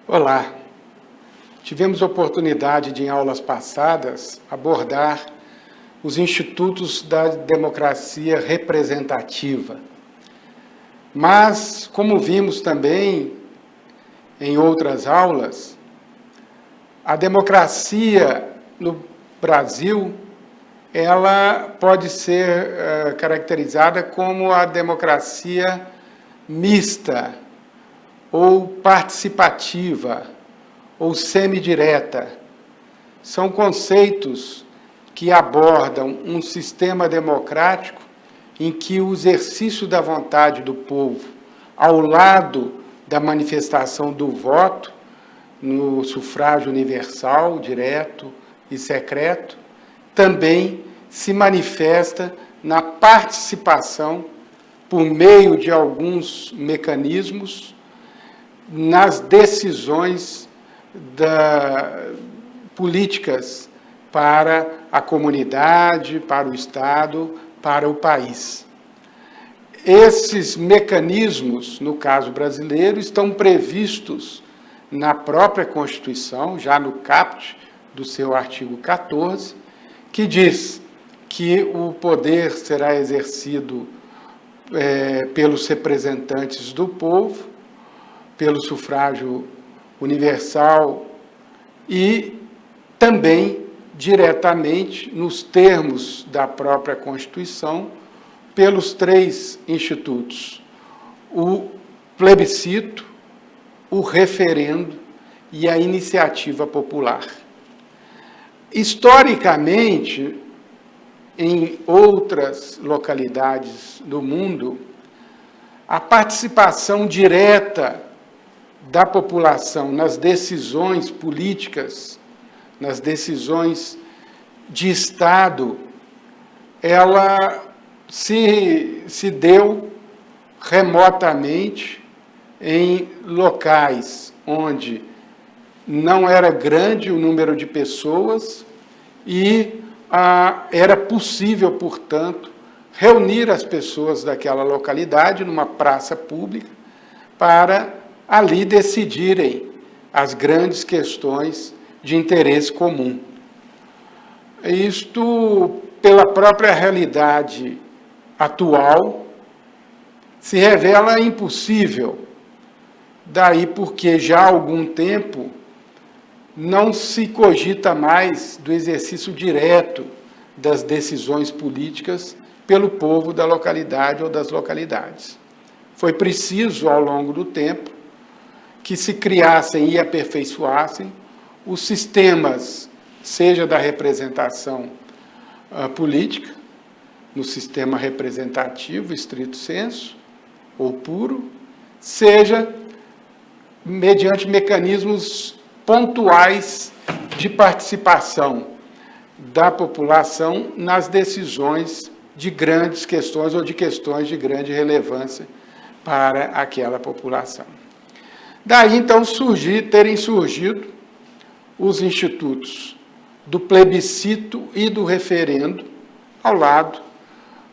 Olá! Tivemos oportunidade de, em aulas passadas, abordar os institutos da democracia representativa. Mas, como vimos também em outras aulas, a democracia no Brasil, ela pode ser caracterizada como a democracia mista, ou participativa, ou semidireta. São conceitos que abordam um sistema democrático em que o exercício da vontade do povo, ao lado da manifestação do voto, no sufrágio universal, direto e secreto, também se manifesta na participação, por meio de alguns mecanismos, nas decisões políticas para a comunidade, para o Estado, para o país. Esses mecanismos, no caso brasileiro, estão previstos na própria Constituição, já no caput do seu artigo 14, que diz que o poder será exercido pelos representantes do povo, pelo sufrágio universal e também diretamente, nos termos da própria Constituição, pelos três institutos: o plebiscito, o referendo e a iniciativa popular. Historicamente, em outras localidades do mundo, a participação direta da população nas decisões políticas, nas decisões de Estado, ela se deu remotamente em locais onde não era grande o número de pessoas e era possível, portanto, reunir as pessoas daquela localidade numa praça pública para ali decidirem as grandes questões de interesse comum. Isto, pela própria realidade atual, se revela impossível, daí porque já há algum tempo não se cogita mais do exercício direto das decisões políticas pelo povo da localidade ou das localidades. Foi preciso, ao longo do tempo, que se criassem e aperfeiçoassem os sistemas, seja da representação política, no sistema representativo, estrito sensu, ou puro, seja mediante mecanismos pontuais de participação da população nas decisões de grandes questões ou de questões de grande relevância para aquela população. Daí, então, terem surgido os institutos do plebiscito e do referendo, ao lado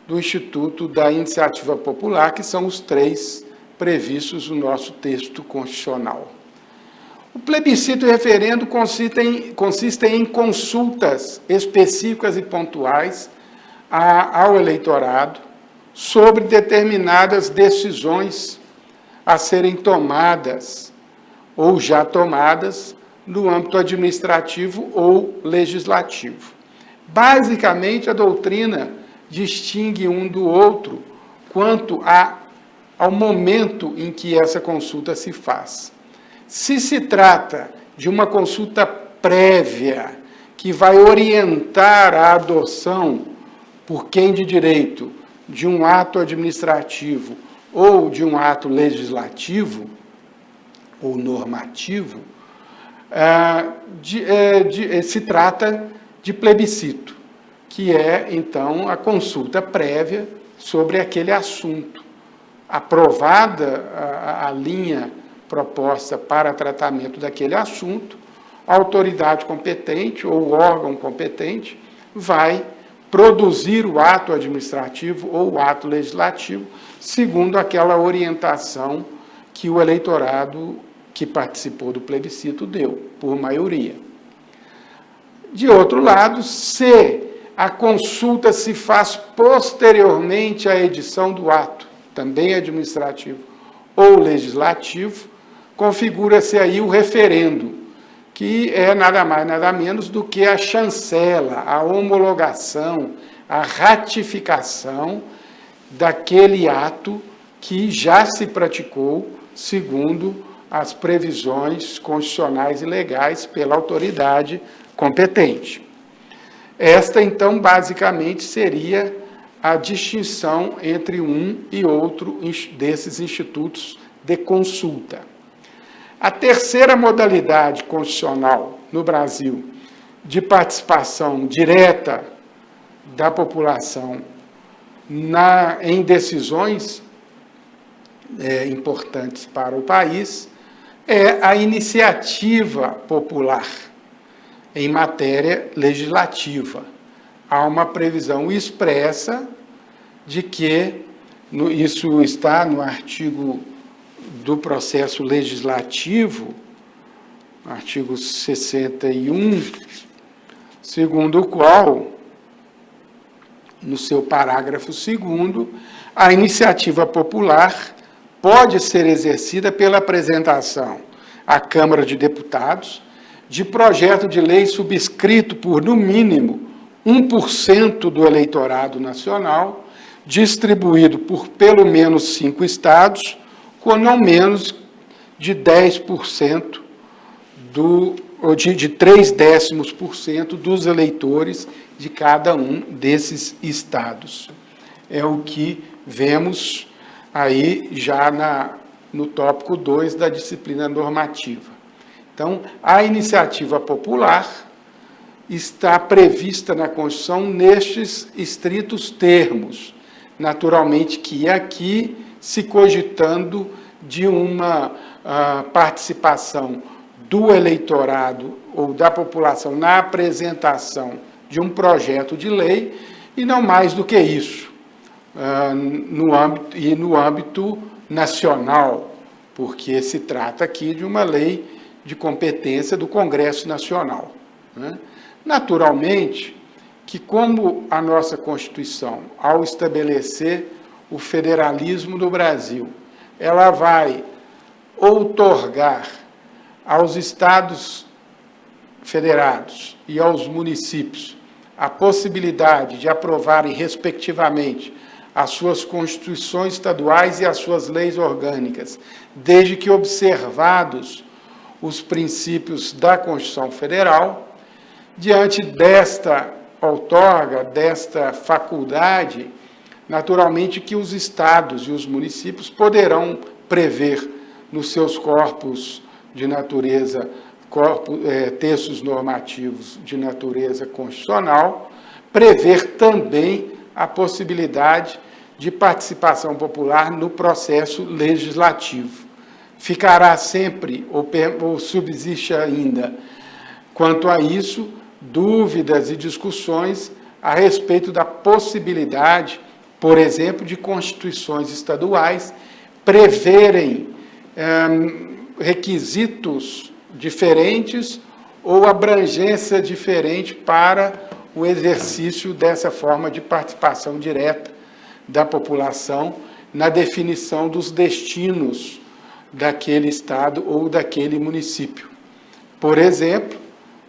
do Instituto da Iniciativa Popular, que são os três previstos no nosso texto constitucional. O plebiscito e o referendo consistem em consultas específicas e pontuais ao eleitorado sobre determinadas decisões a serem tomadas ou já tomadas no âmbito administrativo ou legislativo. Basicamente, a doutrina distingue um do outro quanto ao momento em que essa consulta se faz. Se se trata de uma consulta prévia que vai orientar a adoção por quem de direito de um ato administrativo ou de um ato legislativo ou normativo, se trata de plebiscito, que é, então, a consulta prévia sobre aquele assunto, aprovada a linha proposta para tratamento daquele assunto, a autoridade competente ou o órgão competente vai produzir o ato administrativo ou o ato legislativo segundo aquela orientação que o eleitorado que participou do plebiscito deu, por maioria. De outro lado, se a consulta se faz posteriormente à edição do ato, também administrativo ou legislativo, configura-se aí o referendo, que é nada mais, nada menos do que a chancela, a homologação, a ratificação daquele ato que já se praticou segundo as previsões constitucionais e legais pela autoridade competente. Esta, então, basicamente, seria a distinção entre um e outro desses institutos de consulta. A terceira modalidade constitucional no Brasil de participação direta da população em decisões importantes para o país é a iniciativa popular em matéria legislativa. Há uma previsão expressa de que, isso está no artigo do processo legislativo, artigo 61, segundo o qual, no seu parágrafo 2º, a iniciativa popular pode ser exercida pela apresentação à Câmara de Deputados de projeto de lei subscrito por, no mínimo, 1% do eleitorado nacional, distribuído por pelo menos 5 estados, com não menos de 10% ou de 0,3% dos eleitores de cada um desses estados. É o que vemos aí já no tópico 2 da disciplina normativa. Então, a iniciativa popular está prevista na Constituição nestes estritos termos, naturalmente que aqui se cogitando de uma participação do eleitorado ou da população na apresentação de um projeto de lei, e não mais do que isso, no âmbito nacional, porque se trata aqui de uma lei de competência do Congresso Nacional. Naturalmente que, como a nossa Constituição, ao estabelecer o federalismo do Brasil, ela vai outorgar aos estados federados e aos municípios a possibilidade de aprovarem, respectivamente, as suas constituições estaduais e as suas leis orgânicas, desde que observados os princípios da Constituição Federal. Diante desta outorga, desta faculdade, naturalmente que os estados e os municípios poderão prever nos seus corpos de natureza, textos normativos de natureza constitucional, prever também a possibilidade de participação popular no processo legislativo. Ficará sempre, ou subsiste ainda, quanto a isso, dúvidas e discussões a respeito da possibilidade, por exemplo, de constituições estaduais preverem requisitos diferentes ou abrangência diferente para o exercício dessa forma de participação direta da população na definição dos destinos daquele estado ou daquele município. Por exemplo,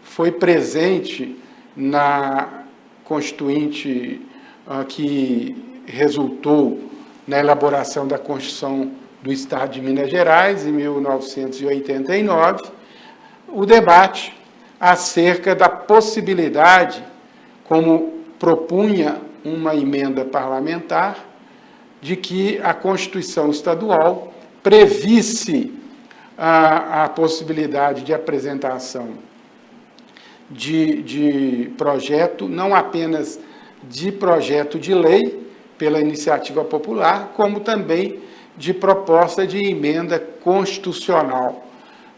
foi presente na Constituinte que resultou na elaboração da Constituição do Estado de Minas Gerais, em 1989, o debate acerca da possibilidade, como propunha uma emenda parlamentar, de que a Constituição estadual previsse a possibilidade de apresentação de projeto, não apenas de projeto de lei pela iniciativa popular, como também de proposta de emenda constitucional.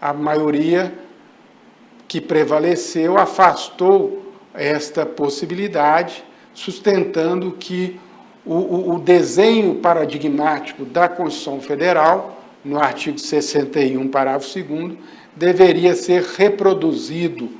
A maioria que prevaleceu afastou esta possibilidade, sustentando que o desenho paradigmático da Constituição Federal, no artigo 61, parágrafo 2º, deveria ser reproduzido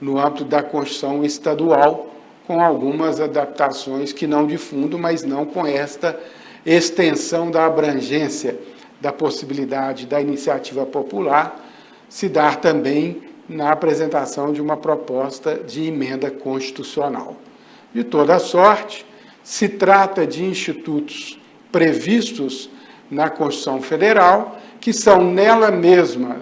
no âmbito da Constituição Estadual, com algumas adaptações que não de fundo, mas não com esta extensão da abrangência da possibilidade da iniciativa popular, se dar também na apresentação de uma proposta de emenda constitucional. De toda sorte, se trata de institutos previstos na Constituição Federal, que são nela mesma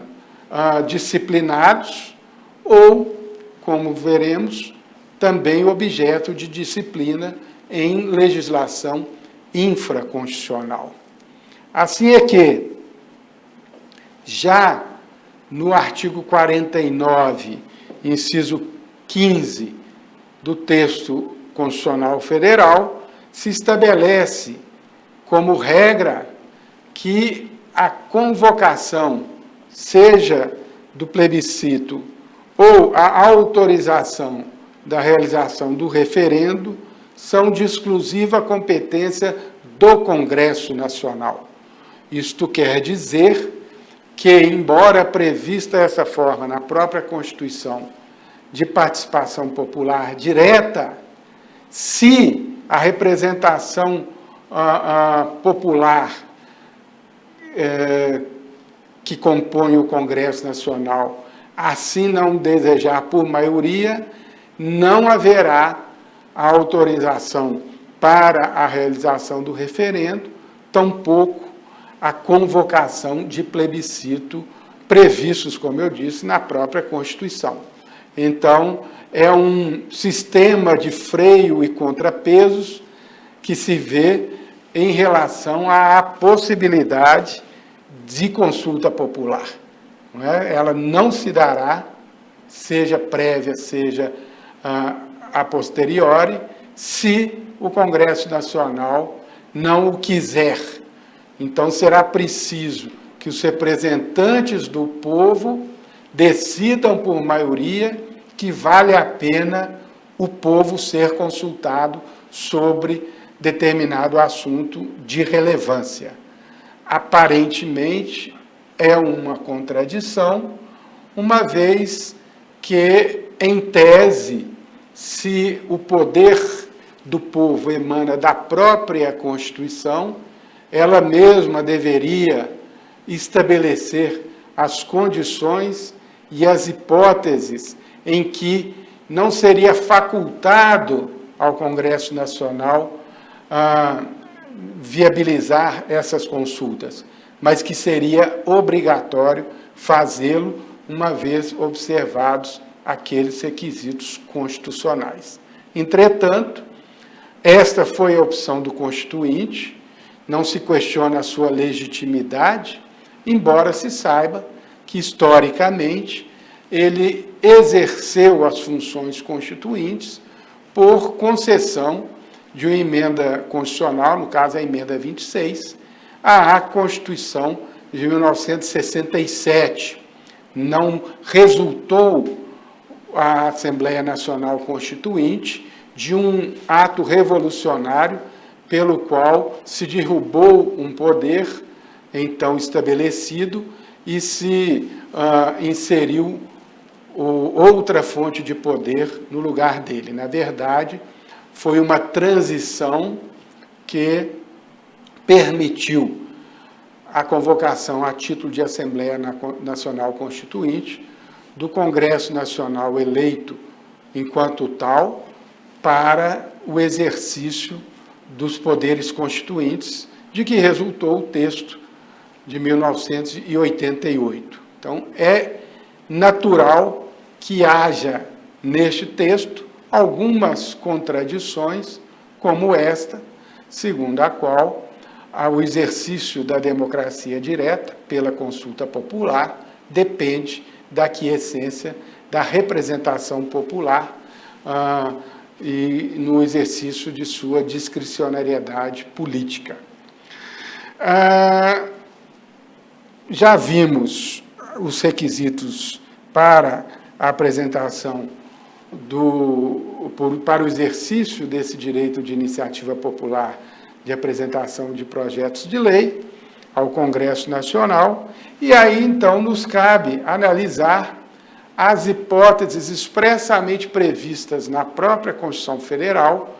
disciplinados ou, como veremos, também objeto de disciplina em legislação infraconstitucional. Assim é que, já no artigo 49, inciso 15 do texto constitucional federal, se estabelece como regra que a convocação, seja do plebiscito ou a autorização da realização do referendo, são de exclusiva competência do Congresso Nacional. Isto quer dizer que, embora prevista essa forma na própria Constituição de participação popular direta, se a representação popular que compõe o Congresso Nacional assim não desejar por maioria, não haverá a autorização para a realização do referendo, tampouco a convocação de plebiscito previstos, como eu disse, na própria Constituição. Então, é um sistema de freio e contrapesos que se vê em relação à possibilidade de consulta popular. Não é? Ela não se dará, seja prévia, seja a posteriori, se o Congresso Nacional não o quiser. Então, será preciso que os representantes do povo decidam por maioria que vale a pena o povo ser consultado sobre determinado assunto de relevância. Aparentemente, é uma contradição, uma vez que, em tese, se o poder do povo emana da própria Constituição, ela mesma deveria estabelecer as condições e as hipóteses em que não seria facultado ao Congresso Nacional viabilizar essas consultas, mas que seria obrigatório fazê-lo, uma vez observados aqueles requisitos constitucionais. Entretanto, esta foi a opção do Constituinte, não se questiona a sua legitimidade, embora se saiba que, historicamente, ele exerceu as funções constituintes por concessão de uma emenda constitucional, no caso a emenda 26, à Constituição de 1967. Não resultou a Assembleia Nacional Constituinte de um ato revolucionário pelo qual se derrubou um poder então estabelecido e se inseriu outra fonte de poder no lugar dele. Na verdade, foi uma transição que permitiu a convocação a título de Assembleia Nacional Constituinte do Congresso Nacional eleito enquanto tal para o exercício dos poderes constituintes, de que resultou o texto de 1988. Então, é natural que haja neste texto algumas contradições, como esta, segundo a qual o exercício da democracia direta pela consulta popular depende da aquiescência da representação popular e no exercício de sua discricionariedade política. Já vimos os requisitos para a apresentação para o exercício desse direito de iniciativa popular de apresentação de projetos de lei ao Congresso Nacional, e aí, então, nos cabe analisar as hipóteses expressamente previstas na própria Constituição Federal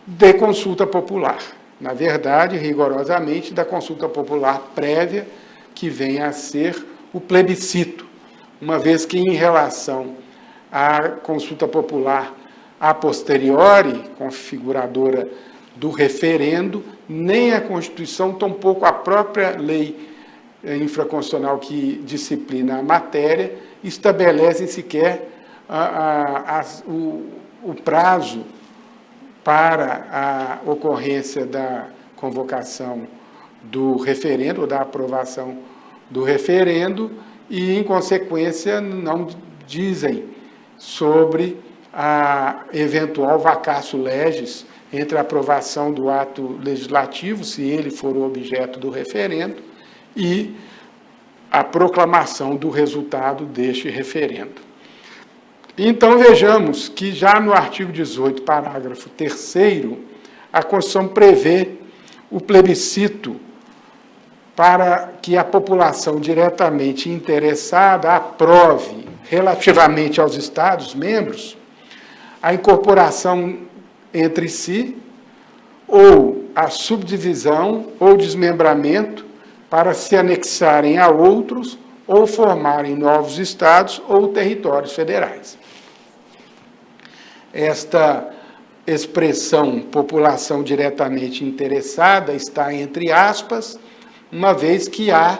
de consulta popular. Na verdade, rigorosamente, da consulta popular prévia, que vem a ser o plebiscito, uma vez que, em relação à consulta popular a posteriori, configuradora do referendo, nem a Constituição, tampouco a própria lei infraconstitucional que disciplina a matéria, estabelecem sequer o prazo para a ocorrência da convocação do referendo, ou da aprovação do referendo, e, em consequência, não dizem sobre a eventual vacatio legis entre a aprovação do ato legislativo, se ele for o objeto do referendo, e a proclamação do resultado deste referendo. Então, vejamos que já no artigo 18, parágrafo 3º, a Constituição prevê o plebiscito para que a população diretamente interessada aprove, relativamente aos Estados-membros, a incorporação entre si, ou a subdivisão ou desmembramento para se anexarem a outros ou formarem novos estados ou territórios federais. Esta expressão população diretamente interessada está entre aspas, uma vez que há,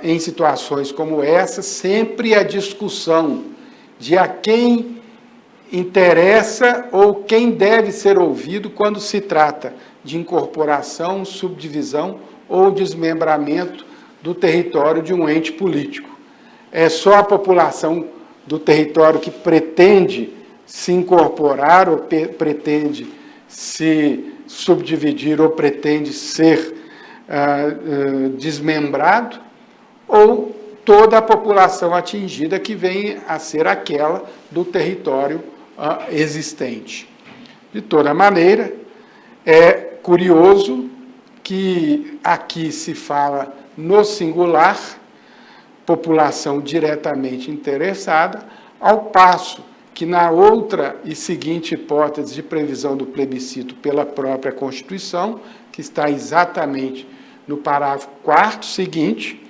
em situações como essa, sempre a discussão de a quem interessa ou quem deve ser ouvido quando se trata de incorporação, subdivisão ou desmembramento do território de um ente político. É só a população do território que pretende se incorporar ou pretende se subdividir ou pretende ser desmembrado, ou toda a população atingida que vem a ser aquela do território existente. De toda maneira, é curioso que aqui se fala no singular, população diretamente interessada, ao passo que na outra e seguinte hipótese de previsão do plebiscito pela própria Constituição, que está exatamente no parágrafo 4º seguinte,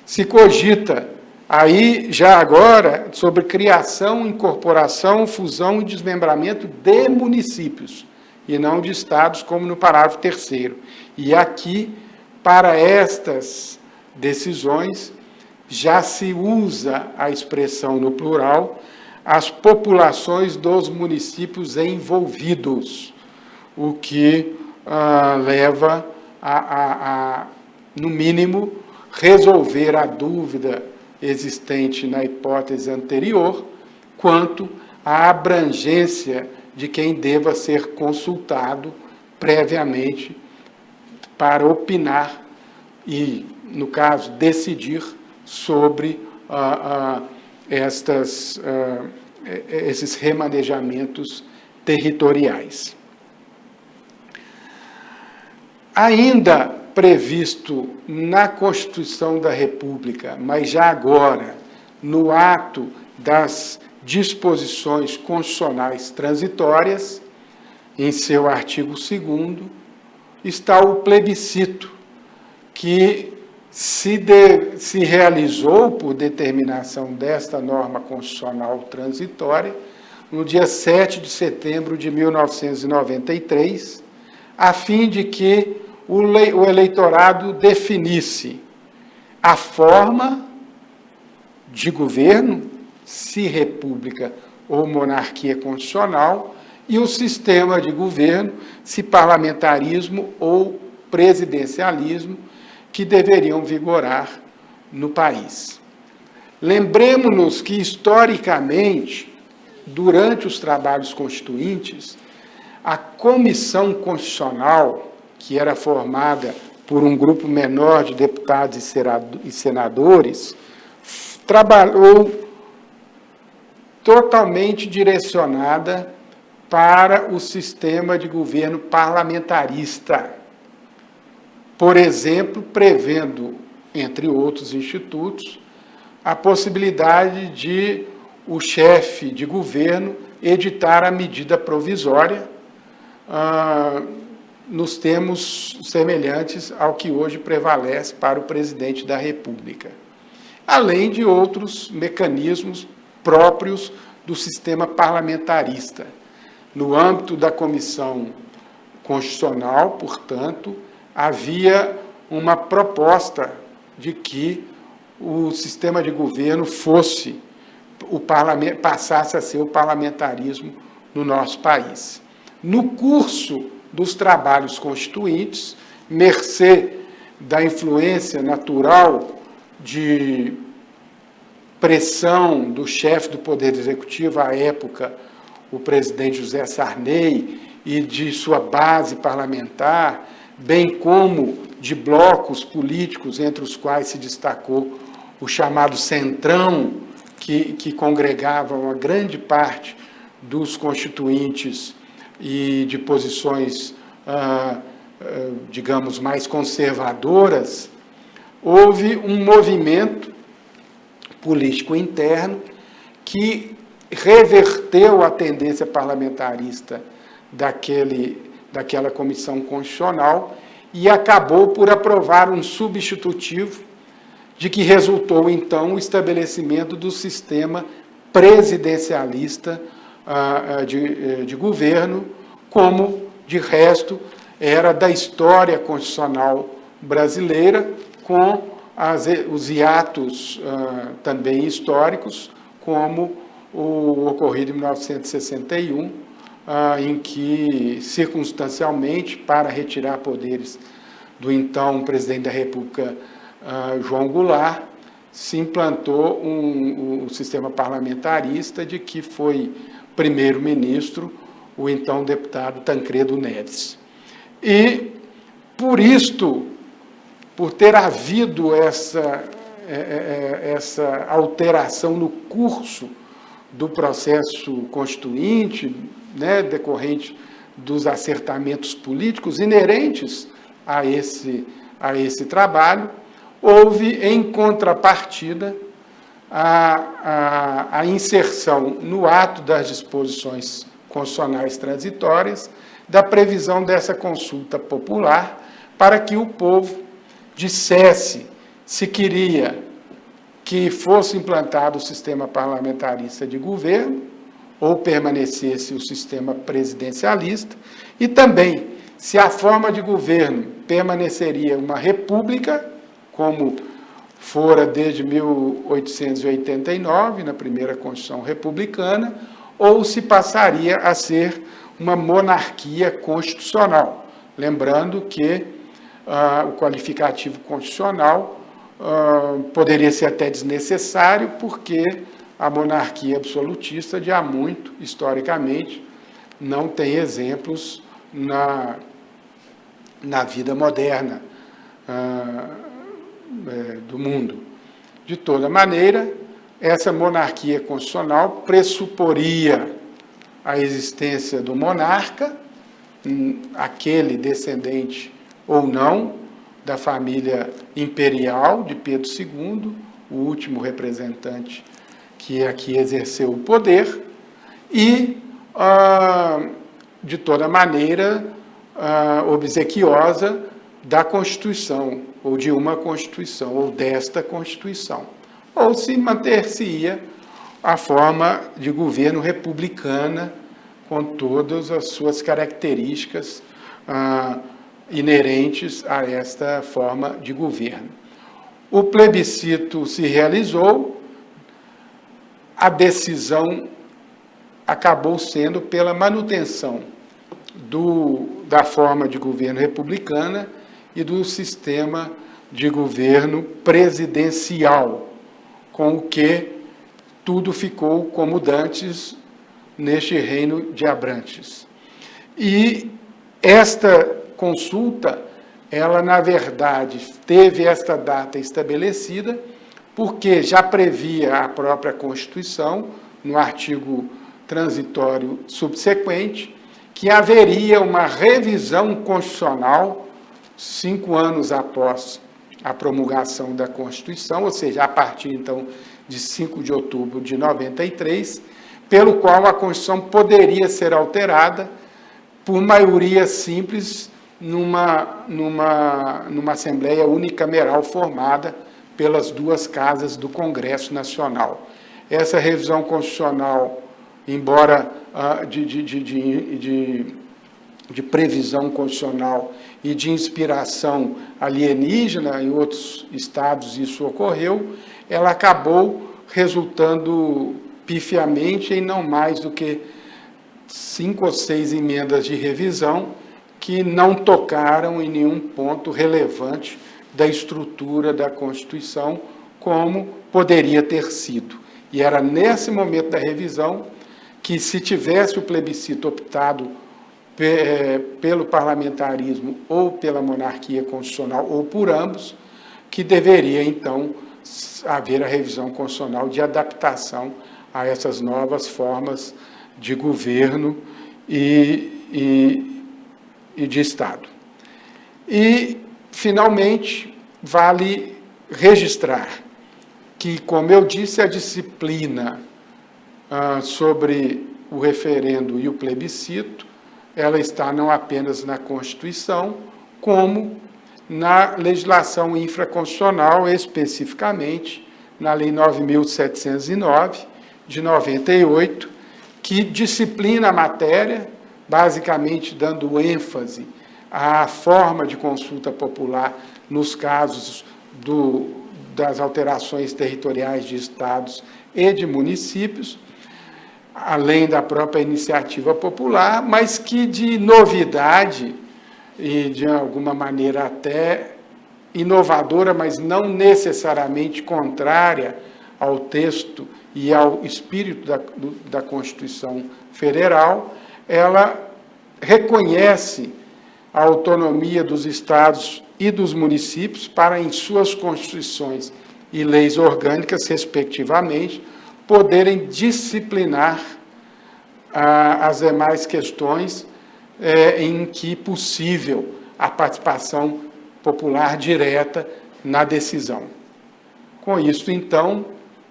se cogita aí, já agora, sobre criação, incorporação, fusão e desmembramento de municípios, e não de estados, como no parágrafo 3º. E aqui, para estas decisões, já se usa a expressão no plural, as populações dos municípios envolvidos, o que leva no mínimo, resolver a dúvida existente na hipótese anterior, quanto à abrangência de quem deva ser consultado previamente para opinar e, no caso, decidir sobre esses remanejamentos territoriais. Ainda previsto na Constituição da República, mas já agora, no ato das disposições constitucionais transitórias, em seu artigo 2º, está o plebiscito, que se realizou por determinação desta norma constitucional transitória, no dia 7 de setembro de 1993, a fim de que o eleitorado definisse a forma de governo, se república ou monarquia constitucional, e o sistema de governo, se parlamentarismo ou presidencialismo, que deveriam vigorar no país. Lembremos-nos que, historicamente, durante os trabalhos constituintes, a Comissão Constitucional, que era formada por um grupo menor de deputados e senadores, trabalhou totalmente direcionada para o sistema de governo parlamentarista. Por exemplo, prevendo, entre outros institutos, a possibilidade de o chefe de governo editar a medida provisória nos termos semelhantes ao que hoje prevalece para o presidente da República, além de outros mecanismos próprios do sistema parlamentarista. No âmbito da Comissão Constitucional, portanto, havia uma proposta de que o sistema de governo passasse a ser o parlamentarismo no nosso país. No curso dos trabalhos constituintes, mercê da influência natural de pressão do chefe do Poder Executivo, à época, o presidente José Sarney, e de sua base parlamentar, bem como de blocos políticos, entre os quais se destacou o chamado Centrão, que congregava uma grande parte dos constituintes e de posições, digamos, mais conservadoras, houve um movimento político interno que reverteu a tendência parlamentarista daquela comissão constitucional e acabou por aprovar um substitutivo, de que resultou, então, o estabelecimento do sistema presidencialista de governo, como, de resto, era da história constitucional brasileira, com os hiatos também históricos, como o ocorrido em 1961, em que, circunstancialmente, para retirar poderes do então presidente da República, João Goulart, se implantou um sistema parlamentarista de que foi primeiro-ministro o então deputado Tancredo Neves. E, por isto, por ter havido essa alteração no curso do processo constituinte, né, decorrente dos acertamentos políticos inerentes a esse trabalho, houve, em contrapartida, a inserção no ato das disposições constitucionais transitórias da previsão dessa consulta popular para que o povo dissesse se queria que fosse implantado o sistema parlamentarista de governo ou permanecesse o sistema presidencialista, e também se a forma de governo permaneceria uma república, como fora desde 1889, na primeira Constituição Republicana, ou se passaria a ser uma monarquia constitucional. Lembrando que o qualificativo constitucional poderia ser até desnecessário, porque a monarquia absolutista, de há muito, historicamente, não tem exemplos na vida moderna do mundo. De toda maneira, essa monarquia constitucional pressuporia a existência do monarca, aquele descendente ou não da família imperial de Pedro II, o último representante que aqui exerceu o poder, e, de toda maneira, obsequiosa da Constituição, ou de uma Constituição, ou desta Constituição. Ou se manter-se-ia a forma de governo republicana, com todas as suas características inerentes a esta forma de governo. O plebiscito se realizou, a decisão acabou sendo pela manutenção da forma de governo republicana e do sistema de governo presidencial, com o que tudo ficou como dantes neste reino de Abrantes. E esta consulta ela, na verdade, teve esta data estabelecida porque já previa a própria Constituição, no artigo transitório subsequente, que haveria uma revisão constitucional 5 anos após a promulgação da Constituição, ou seja, a partir, então, de 5 de outubro de 93, pelo qual a Constituição poderia ser alterada por maioria simples numa Assembleia unicameral formada pelas duas casas do Congresso Nacional. Essa revisão constitucional, embora de previsão constitucional e de inspiração alienígena, em outros estados isso ocorreu, ela acabou resultando pifiamente em não mais do que 5 ou 6 emendas de revisão que não tocaram em nenhum ponto relevante da estrutura da Constituição, como poderia ter sido. E era nesse momento da revisão que, se tivesse o plebiscito optado pelo parlamentarismo ou pela monarquia constitucional, ou por ambos, que deveria, então, haver a revisão constitucional de adaptação a essas novas formas de governo e de Estado. E, finalmente, vale registrar que, como eu disse, a disciplina sobre o referendo e o plebiscito, ela está não apenas na Constituição, como na legislação infraconstitucional, especificamente na Lei 9.709, de 98, que disciplina a matéria, basicamente dando ênfase à forma de consulta popular nos casos das alterações territoriais de estados e de municípios, além da própria iniciativa popular, mas que de novidade e de alguma maneira até inovadora, mas não necessariamente contrária ao texto e ao espírito da Constituição Federal, ela reconhece a autonomia dos estados e dos municípios para, em suas constituições e leis orgânicas, respectivamente, poderem disciplinar as demais questões em que possível a participação popular direta na decisão. Com isso, então,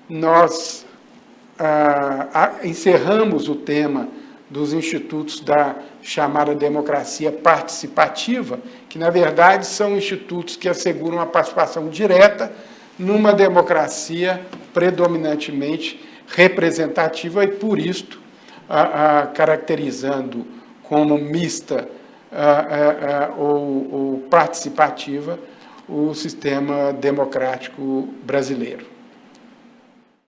nós encerramos o tema dos institutos da chamada democracia participativa, que, na verdade, são institutos que asseguram a participação direta numa democracia predominantemente representativa e, por isto, caracterizando como mista ou participativa o sistema democrático brasileiro.